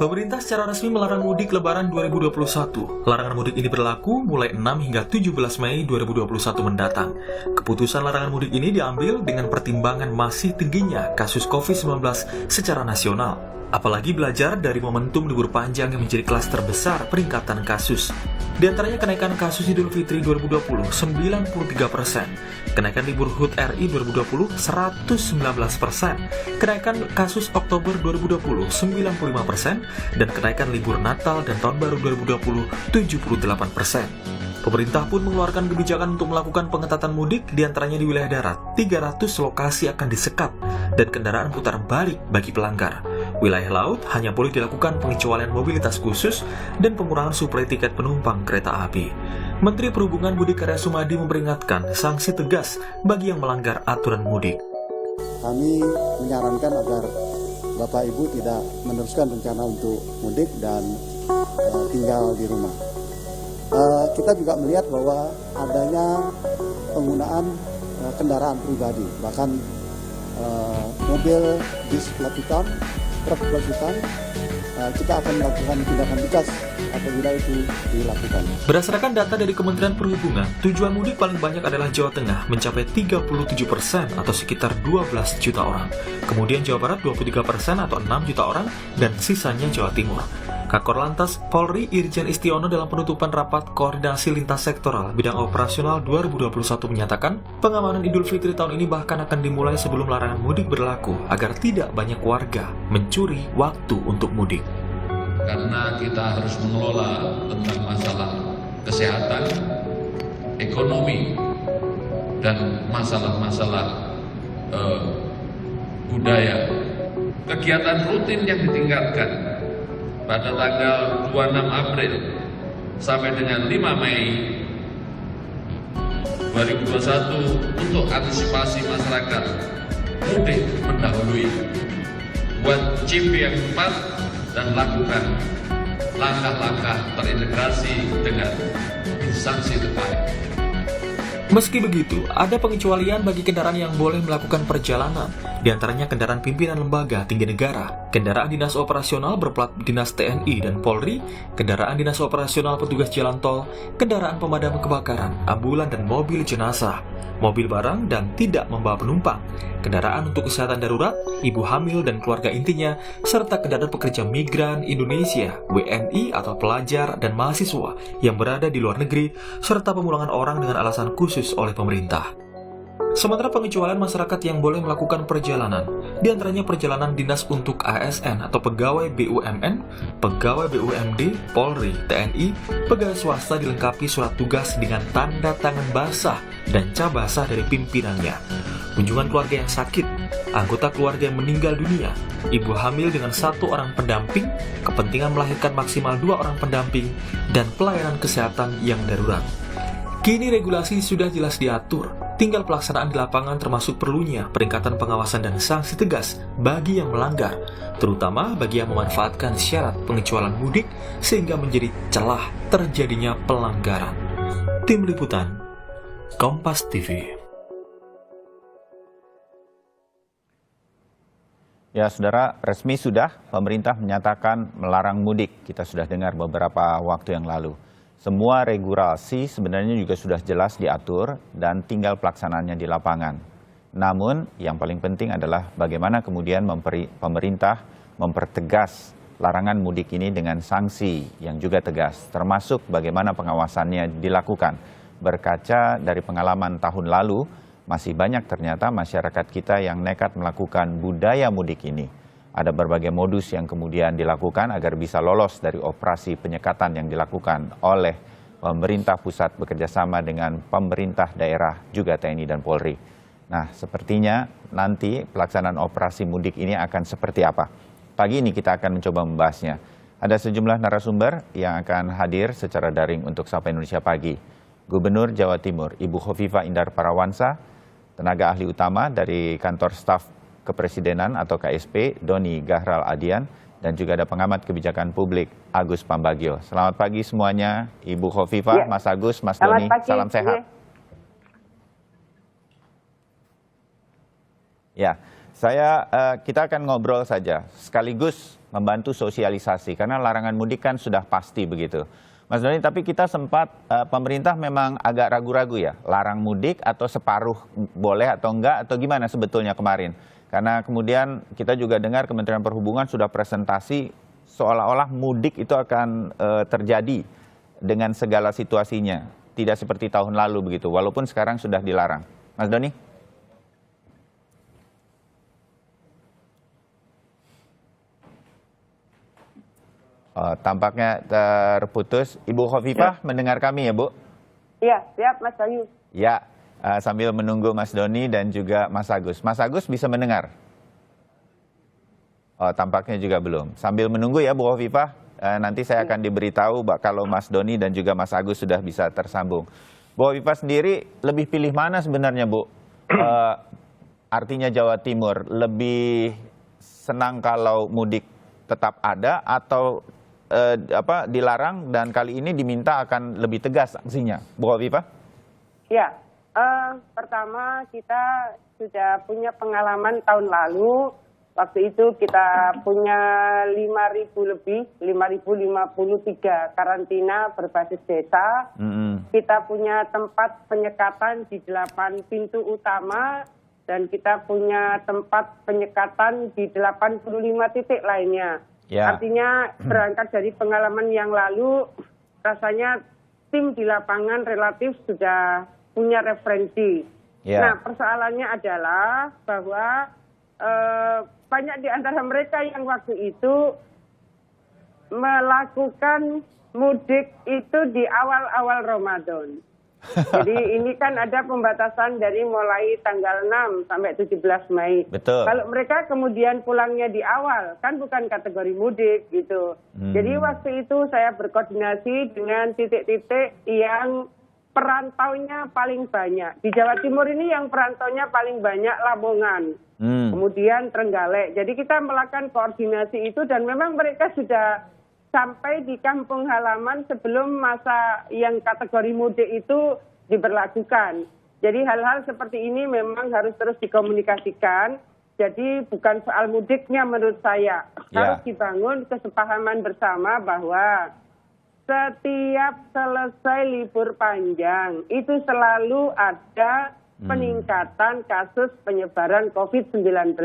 Pemerintah secara resmi melarang mudik Lebaran 2021. Larangan mudik ini berlaku mulai 6 hingga 17 Mei 2021 mendatang. Keputusan larangan mudik ini diambil dengan pertimbangan masih tingginya kasus COVID-19 secara nasional. Apalagi belajar dari momentum libur panjang yang menjadi kelas terbesar peningkatan kasus. Di antaranya kenaikan kasus Idul Fitri 2020 93%, kenaikan libur HUT RI 2020 119%, kenaikan kasus Oktober 2020 95%, dan kenaikan libur Natal dan Tahun Baru 2020 78%. Pemerintah pun mengeluarkan kebijakan untuk melakukan pengetatan mudik, di antaranya di wilayah darat. 300 lokasi akan disekat dan kendaraan putar balik bagi pelanggar. Wilayah laut hanya boleh dilakukan pengecualian mobilitas khusus dan pengurangan suplai tiket penumpang kereta api. Menteri Perhubungan Budi Karya Sumadi memperingatkan sanksi tegas bagi yang melanggar aturan mudik. Kami menyarankan agar Bapak Ibu tidak meneruskan rencana untuk mudik dan tinggal di rumah. Kita juga melihat bahwa adanya penggunaan kendaraan pribadi, bahkan mobil bis plat hitam, truk plat hitam, kita akan melakukan tindakan tegas apabila itu dilakukan. Berdasarkan data dari Kementerian Perhubungan, tujuan mudik paling banyak adalah Jawa Tengah mencapai 37% atau sekitar 12 juta orang. Kemudian Jawa Barat 23% atau 6 juta orang, dan sisanya Jawa Timur. Kakor Lantas Polri Irjen Istiono dalam penutupan rapat koordinasi lintas sektoral bidang operasional 2021 menyatakan pengamanan Idul Fitri tahun ini bahkan akan dimulai sebelum larangan mudik berlaku agar tidak banyak warga mencuri waktu untuk mudik. Karena kita harus mengelola tentang masalah kesehatan, ekonomi, dan masalah-masalah budaya. Kegiatan rutin yang ditingkatkan pada tanggal 26 April sampai dengan 5 Mei 2021 untuk antisipasi masyarakat mudik mendahului. Buat chip yang tepat dan lakukan langkah-langkah terintegrasi dengan instansi terkait. Meski begitu, ada pengecualian bagi kendaraan yang boleh melakukan perjalanan, di antaranya kendaraan pimpinan lembaga tinggi negara, kendaraan dinas operasional berplat dinas TNI dan Polri, kendaraan dinas operasional petugas jalan tol, kendaraan pemadam kebakaran, ambulan dan mobil jenazah, mobil barang dan tidak membawa penumpang, kendaraan untuk kesehatan darurat, ibu hamil dan keluarga intinya, serta kendaraan pekerja migran Indonesia, WNI atau pelajar dan mahasiswa yang berada di luar negeri, serta pemulangan orang dengan alasan khusus oleh pemerintah. Sementara pengecualian masyarakat yang boleh melakukan perjalanan, di antaranya perjalanan dinas untuk ASN atau pegawai BUMN, pegawai BUMD, Polri, TNI, pegawai swasta dilengkapi surat tugas dengan tanda tangan basah dan cap basah dari pimpinannya. Kunjungan keluarga yang sakit, anggota keluarga yang meninggal dunia, ibu hamil dengan 1 orang pendamping, kepentingan melahirkan maksimal 2 orang pendamping, dan pelayanan kesehatan yang darurat. Kini regulasi sudah jelas diatur, tinggal pelaksanaan di lapangan termasuk perlunya peningkatan pengawasan dan sanksi tegas bagi yang melanggar, terutama bagi yang memanfaatkan syarat pengecualian mudik sehingga menjadi celah terjadinya pelanggaran. Tim Liputan, Kompas TV. Ya, saudara, resmi sudah pemerintah menyatakan melarang mudik. Kita sudah dengar beberapa waktu yang lalu. Semua regulasi sebenarnya juga sudah jelas diatur dan tinggal pelaksanaannya di lapangan. Namun yang paling penting adalah bagaimana kemudian pemerintah mempertegas larangan mudik ini dengan sanksi yang juga tegas, termasuk bagaimana pengawasannya dilakukan. Berkaca dari pengalaman tahun lalu, masih banyak ternyata masyarakat kita yang nekat melakukan budaya mudik ini. Ada berbagai modus yang kemudian dilakukan agar bisa lolos dari operasi penyekatan yang dilakukan oleh pemerintah pusat bekerjasama dengan pemerintah daerah, juga TNI dan Polri. Nah, sepertinya nanti pelaksanaan operasi mudik ini akan seperti apa? Pagi ini kita akan mencoba membahasnya. Ada sejumlah narasumber yang akan hadir secara daring untuk Sapa Indonesia Pagi. Gubernur Jawa Timur, Ibu Khofifah Indar Parawansa, tenaga ahli utama dari Kantor Staf Kepresidenan atau KSP, Doni Gahral Adian, dan juga ada pengamat kebijakan publik, Agus Pambagio. Selamat pagi semuanya, Ibu Khofifah, Mas Agus, Mas Doni, salam sehat. Ya, Kita akan ngobrol saja, sekaligus membantu sosialisasi, karena larangan mudik kan sudah pasti begitu. Mas Doni, tapi kita sempat, pemerintah memang agak ragu-ragu ya, larang mudik atau separuh boleh atau enggak, atau gimana sebetulnya kemarin? Karena kemudian kita juga dengar Kementerian Perhubungan sudah presentasi seolah-olah mudik itu akan terjadi dengan segala situasinya. Tidak seperti tahun lalu begitu, walaupun sekarang sudah dilarang. Mas Doni? Tampaknya terputus. Ibu Khofifah mendengar kami ya, Bu? Iya, siap Mas Bayu. Ya, sambil menunggu Mas Doni dan juga Mas Agus. Mas Agus bisa mendengar? Tampaknya juga belum. Sambil menunggu ya Bu Khofifah, nanti saya akan diberitahu kalau Mas Doni dan juga Mas Agus sudah bisa tersambung. Bu Khofifah sendiri lebih pilih mana sebenarnya, Bu? Artinya Jawa Timur lebih senang kalau mudik tetap ada atau dilarang dan kali ini diminta akan lebih tegas sanksinya, Bu Khofifah? Ya, pertama kita sudah punya pengalaman tahun lalu. Waktu itu kita punya 5.000 lebih, 5.053 karantina berbasis desa. Kita punya tempat penyekatan di 8 pintu utama dan kita punya tempat penyekatan di 85 titik lainnya. Ya. Artinya berangkat dari pengalaman yang lalu, rasanya tim di lapangan relatif sudah punya referensi. Ya. Nah, persoalannya adalah bahwa banyak di antara mereka yang waktu itu melakukan mudik itu di awal-awal Ramadan. Jadi ini kan ada pembatasan dari mulai tanggal 6 sampai 17 Mei. Betul. Kalau mereka kemudian pulangnya di awal, kan bukan kategori mudik gitu. Jadi waktu itu saya berkoordinasi dengan titik-titik yang perantaunya paling banyak. Di Jawa Timur ini yang perantaunya paling banyak Lamongan, kemudian Trenggalek. Jadi kita melakukan koordinasi itu dan memang mereka sudah sampai di kampung halaman sebelum masa yang kategori mudik itu diberlakukan. Jadi hal-hal seperti ini memang harus terus dikomunikasikan. Jadi bukan soal mudiknya menurut saya. Harus dibangun kesepahaman bersama bahwa setiap selesai libur panjang itu selalu ada peningkatan kasus penyebaran COVID-19.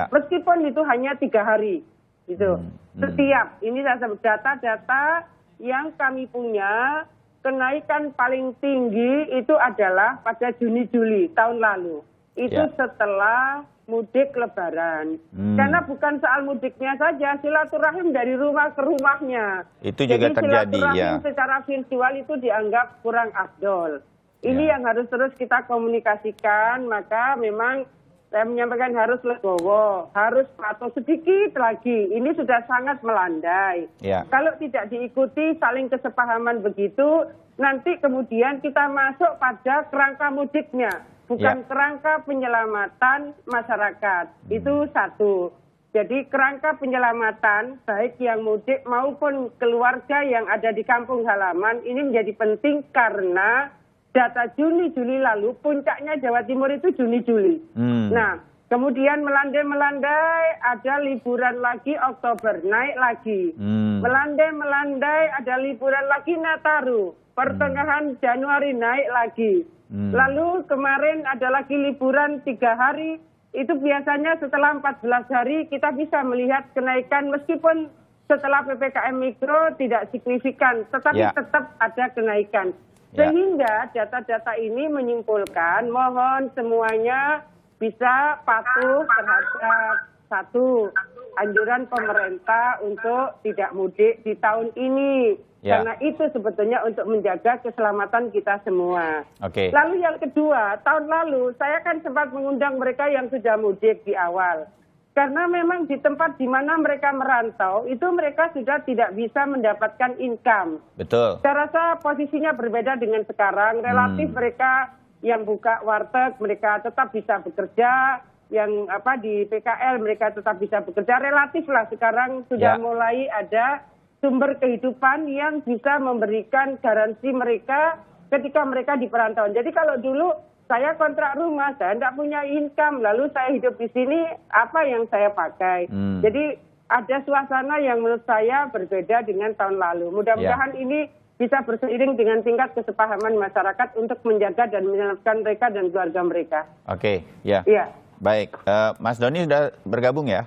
Meskipun itu hanya 3 hari. Gitu. Setiap, ini saya sebut data-data yang kami punya, kenaikan paling tinggi itu adalah pada Juni-Juli tahun lalu. Itu setelah mudik lebaran. Karena bukan soal mudiknya saja, silaturahim dari rumah ke rumahnya. Itu juga jadi terjadi, silaturahim secara virtual itu dianggap kurang afdol. Ini yang harus terus kita komunikasikan, maka memang saya menyampaikan harus legowo, harus patuh sedikit lagi. Ini sudah sangat melandai. Kalau tidak diikuti saling kesepahaman begitu, nanti kemudian kita masuk pada kerangka mudiknya, bukan kerangka penyelamatan masyarakat. Itu satu. Jadi kerangka penyelamatan baik yang mudik maupun keluarga yang ada di kampung halaman ini menjadi penting karena data Juni-Juli lalu, puncaknya Jawa Timur itu Juni-Juli. Nah, kemudian melandai-melandai, ada liburan lagi Oktober, naik lagi. Melandai-melandai, ada liburan lagi Nataru. Pertengahan Januari naik lagi. Lalu kemarin ada lagi liburan 3 hari, itu biasanya setelah 14 hari kita bisa melihat kenaikan meskipun setelah PPKM Mikro tidak signifikan, tetapi tetap ada kenaikan. Sehingga data-data ini menyimpulkan mohon semuanya bisa patuh terhadap satu anjuran pemerintah untuk tidak mudik di tahun ini. Karena itu sebetulnya untuk menjaga keselamatan kita semua. Lalu yang kedua, tahun lalu saya kan sempat mengundang mereka yang sudah mudik di awal. Karena memang di tempat di mana mereka merantau, itu mereka sudah tidak bisa mendapatkan income. Betul. Saya rasa posisinya berbeda dengan sekarang. Relatif mereka yang buka warteg, mereka tetap bisa bekerja. Yang di PKL, mereka tetap bisa bekerja. Relatif lah sekarang sudah mulai ada sumber kehidupan yang bisa memberikan garansi mereka ketika mereka di perantauan. Jadi kalau dulu saya kontrak rumah, saya tidak punya income, lalu saya hidup di sini, apa yang saya pakai? Jadi ada suasana yang menurut saya berbeda dengan tahun lalu. Mudah-mudahan ini bisa berseiring dengan tingkat kesepahaman masyarakat untuk menjaga dan menyelamatkan mereka dan keluarga mereka. Oke, ya. Iya. Baik, Mas Doni sudah bergabung ya?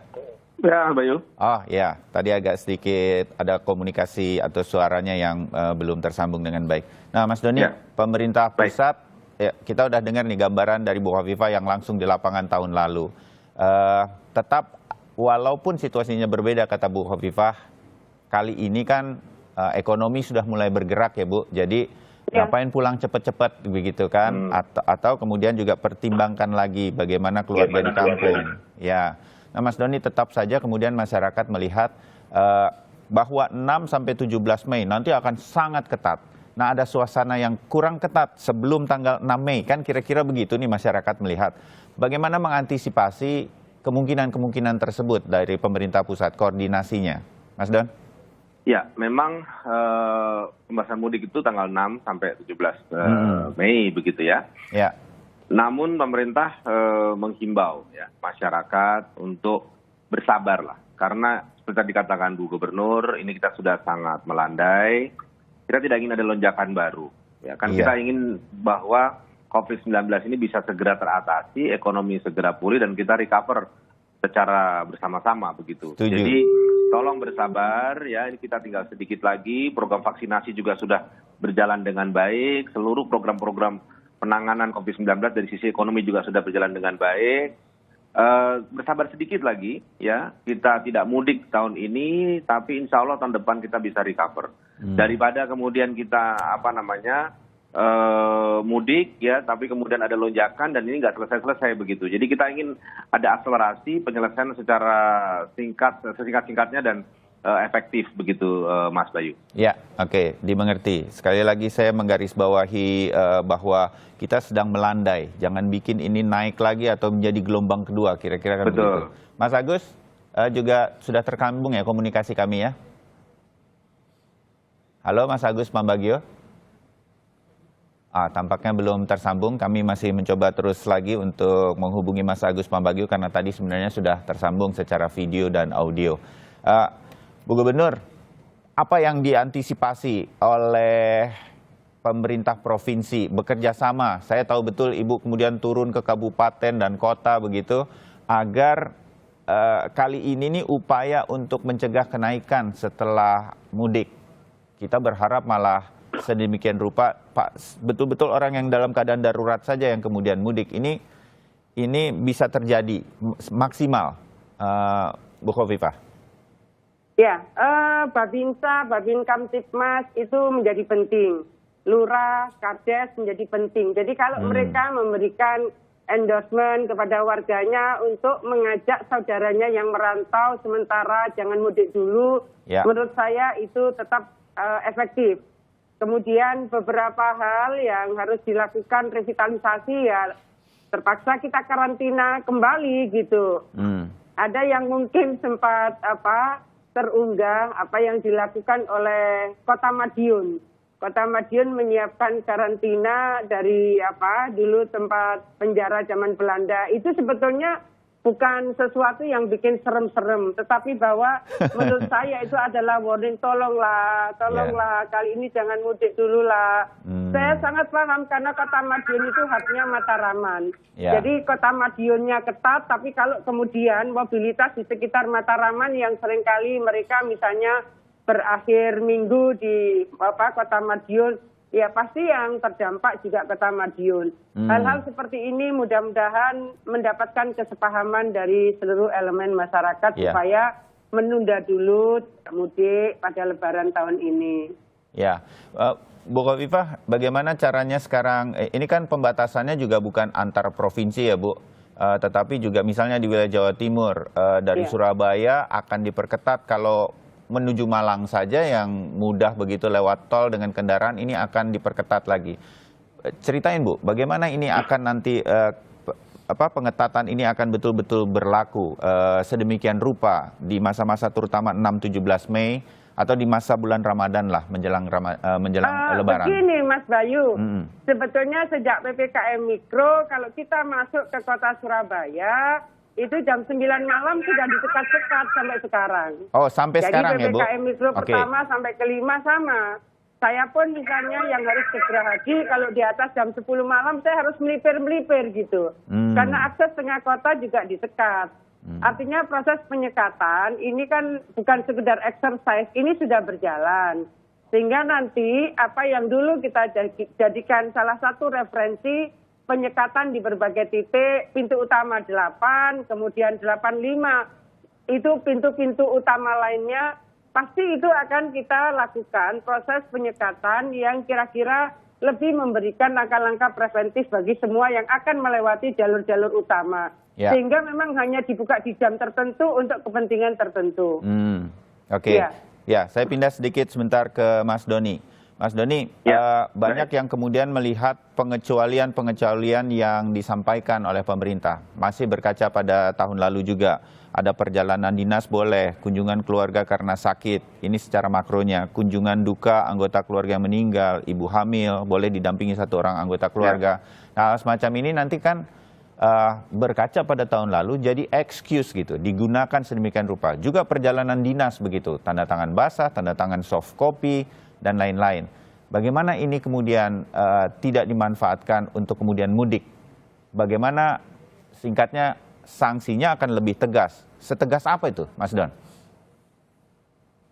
Ya, Bayu. Oh ya, tadi agak sedikit ada komunikasi atau suaranya yang belum tersambung dengan baik. Nah, Mas Doni, pemerintah pusat, ya, kita udah dengar nih gambaran dari Bu Hovifah yang langsung di lapangan tahun lalu. Tetap, walaupun situasinya berbeda, kata Bu Hovifah, kali ini kan ekonomi sudah mulai bergerak ya Bu, jadi ngapain pulang cepat-cepat begitu kan? Atau kemudian juga pertimbangkan lagi bagaimana keluarga di kampung. Ya. Nah, Mas Doni, tetap saja kemudian masyarakat melihat bahwa 6 sampai 17 Mei nanti akan sangat ketat. Nah, ada suasana yang kurang ketat sebelum tanggal 6 Mei, kan kira-kira begitu nih masyarakat melihat. Bagaimana mengantisipasi kemungkinan-kemungkinan tersebut dari pemerintah pusat, koordinasinya? Mas Don? Ya, memang pembahasan mudik itu tanggal 6 sampai 17 Mei begitu ya. Ya. Namun pemerintah menghimbau ya masyarakat untuk bersabarlah, karena seperti dikatakan Bu Gubernur, ini kita sudah sangat melandai. Kita tidak ingin ada lonjakan baru. Ya kan, kita ingin bahwa COVID-19 ini bisa segera teratasi, ekonomi segera pulih dan kita recover secara bersama-sama begitu. Tujuh. Jadi tolong bersabar ya, ini kita tinggal sedikit lagi. Program vaksinasi juga sudah berjalan dengan baik. Seluruh program-program penanganan COVID-19 dari sisi ekonomi juga sudah berjalan dengan baik. Bersabar sedikit lagi ya, kita tidak mudik tahun ini, tapi insya Allah tahun depan kita bisa recover. Daripada kemudian kita mudik ya, tapi kemudian ada lonjakan dan ini nggak selesai-selesai begitu. Jadi kita ingin ada akselerasi penyelesaian secara sesingkat-singkatnya dan efektif begitu, Mas Bayu. Ya, oke, dimengerti. Sekali lagi saya menggarisbawahi bahwa kita sedang melandai. Jangan bikin ini naik lagi atau menjadi gelombang kedua, kira-kira kan begitu. Mas Agus, juga sudah terkambung ya komunikasi kami ya? Halo Mas Agus Pambagio? Tampaknya belum tersambung. Kami masih mencoba terus lagi untuk menghubungi Mas Agus Pambagio karena tadi sebenarnya sudah tersambung secara video dan audio. Bu Gubernur, apa yang diantisipasi oleh pemerintah provinsi bekerja sama? Saya tahu betul Ibu kemudian turun ke kabupaten dan kota begitu, agar kali ini nih upaya untuk mencegah kenaikan setelah mudik. Kita berharap malah sedemikian rupa, Pak, betul-betul orang yang dalam keadaan darurat saja yang kemudian mudik. Ini bisa terjadi maksimal, Bu Hovifah. Ya, Babinsa, Babin Kamtipmas itu menjadi penting. Lurah, Kades menjadi penting. Jadi kalau mereka memberikan endorsement kepada warganya untuk mengajak saudaranya yang merantau sementara jangan mudik dulu, menurut saya itu tetap efektif. Kemudian beberapa hal yang harus dilakukan revitalisasi ya terpaksa kita karantina kembali gitu. Ada yang mungkin sempat terunggah apa yang dilakukan oleh Kota Madiun. Kota Madiun menyiapkan karantina dari dulu tempat penjara zaman Belanda. Itu sebetulnya bukan sesuatu yang bikin serem-serem, tetapi bahwa menurut saya itu adalah warning, tolonglah kali ini jangan mudik dulu lah. Saya sangat paham karena Kota Madiun itu haknya Mataraman. Jadi Kota Madiunnya ketat, tapi kalau kemudian mobilitas di sekitar Mataraman yang seringkali mereka misalnya berakhir minggu di Kota Madiun, ya pasti yang terdampak juga Kota Madiun. Hal-hal seperti ini mudah-mudahan mendapatkan kesepahaman dari seluruh elemen masyarakat supaya menunda dulu mudik pada Lebaran tahun ini. Ya, Bu Hovifah, bagaimana caranya sekarang? Ini kan pembatasannya juga bukan antar provinsi ya Bu, tetapi juga misalnya di wilayah Jawa Timur, dari Surabaya akan diperketat. Kalau menuju Malang saja yang mudah begitu lewat tol dengan kendaraan ini akan diperketat lagi. Ceritain Bu, bagaimana ini akan nanti pengetatan ini akan betul-betul berlaku sedemikian rupa di masa-masa terutama 6-17 Mei atau di masa bulan Ramadan lah menjelang Lebaran? Begini Mas Bayu, sebetulnya sejak PPKM Mikro kalau kita masuk ke kota Surabaya itu jam 9 malam sudah disekat-sekat sampai sekarang. Oh, sampai Jadi sekarang ya Bu? PPKM Mikro Oke. pertama sampai kelima sama. Saya pun misalnya yang harus segera haji, kalau di atas jam 10 malam saya harus melipir-melipir gitu. Karena akses tengah kota juga disekat. Artinya proses penyekatan ini kan bukan sekedar exercise, ini sudah berjalan. Sehingga nanti apa yang dulu kita jadikan salah satu referensi penyekatan di berbagai titik, pintu utama 8, kemudian 85, itu pintu-pintu utama lainnya, pasti itu akan kita lakukan proses penyekatan yang kira-kira lebih memberikan langkah-langkah preventif bagi semua yang akan melewati jalur-jalur utama. Ya. Sehingga memang hanya dibuka di jam tertentu untuk kepentingan tertentu. Oke. Ya. Ya, saya pindah sedikit sebentar ke Mas Doni. Mas Doni, banyak yang kemudian melihat pengecualian yang disampaikan oleh pemerintah. Masih berkaca pada tahun lalu juga. Ada perjalanan dinas boleh, kunjungan keluarga karena sakit. Ini secara makronya. Kunjungan duka anggota keluarga yang meninggal, ibu hamil, boleh didampingi satu orang anggota keluarga. Nah, semacam ini nanti kan berkaca pada tahun lalu jadi excuse gitu, digunakan sedemikian rupa. Juga perjalanan dinas begitu, tanda tangan basah, tanda tangan soft copy, dan lain-lain. Bagaimana ini kemudian tidak dimanfaatkan untuk kemudian mudik? Bagaimana singkatnya sanksinya akan lebih tegas? Setegas apa itu, Mas Don?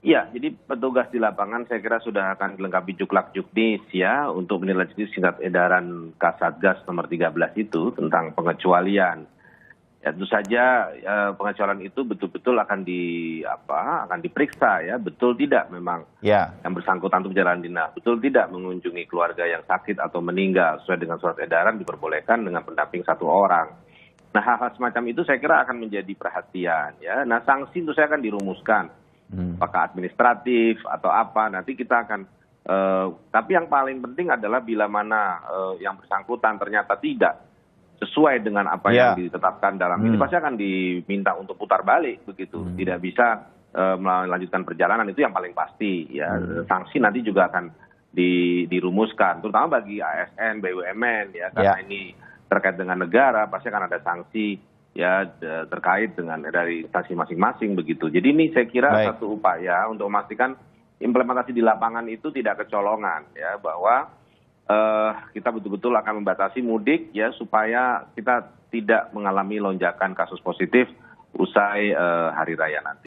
Iya, jadi petugas di lapangan saya kira sudah akan dilengkapi juklak juknis ya untuk menindaklanjuti surat edaran Kasatgas nomor 13 itu tentang pengecualian. Ya, tentu saja pengecualian itu betul-betul akan diperiksa ya, betul tidak memang yang bersangkutan itu perjalanan dinas, betul tidak mengunjungi keluarga yang sakit atau meninggal sesuai dengan surat edaran diperbolehkan dengan pendamping 1 orang. Nah, hal-hal semacam itu saya kira akan menjadi perhatian ya. Nah, sanksi itu saya akan dirumuskan. Apakah administratif atau apa, nanti kita akan tapi yang paling penting adalah bila mana yang bersangkutan ternyata tidak sesuai dengan apa yang ditetapkan dalam ini, pasti akan diminta untuk putar balik begitu, tidak bisa melanjutkan perjalanan, itu yang paling pasti ya. Sanksi nanti juga akan dirumuskan terutama bagi ASN, BUMN ya, karena ini terkait dengan negara, pasti akan ada sanksi ya terkait dengan dari instansi masing-masing begitu. Jadi ini saya kira satu upaya untuk memastikan implementasi di lapangan itu tidak kecolongan ya, bahwa kita betul-betul akan membatasi mudik ya supaya kita tidak mengalami lonjakan kasus positif usai hari raya nanti.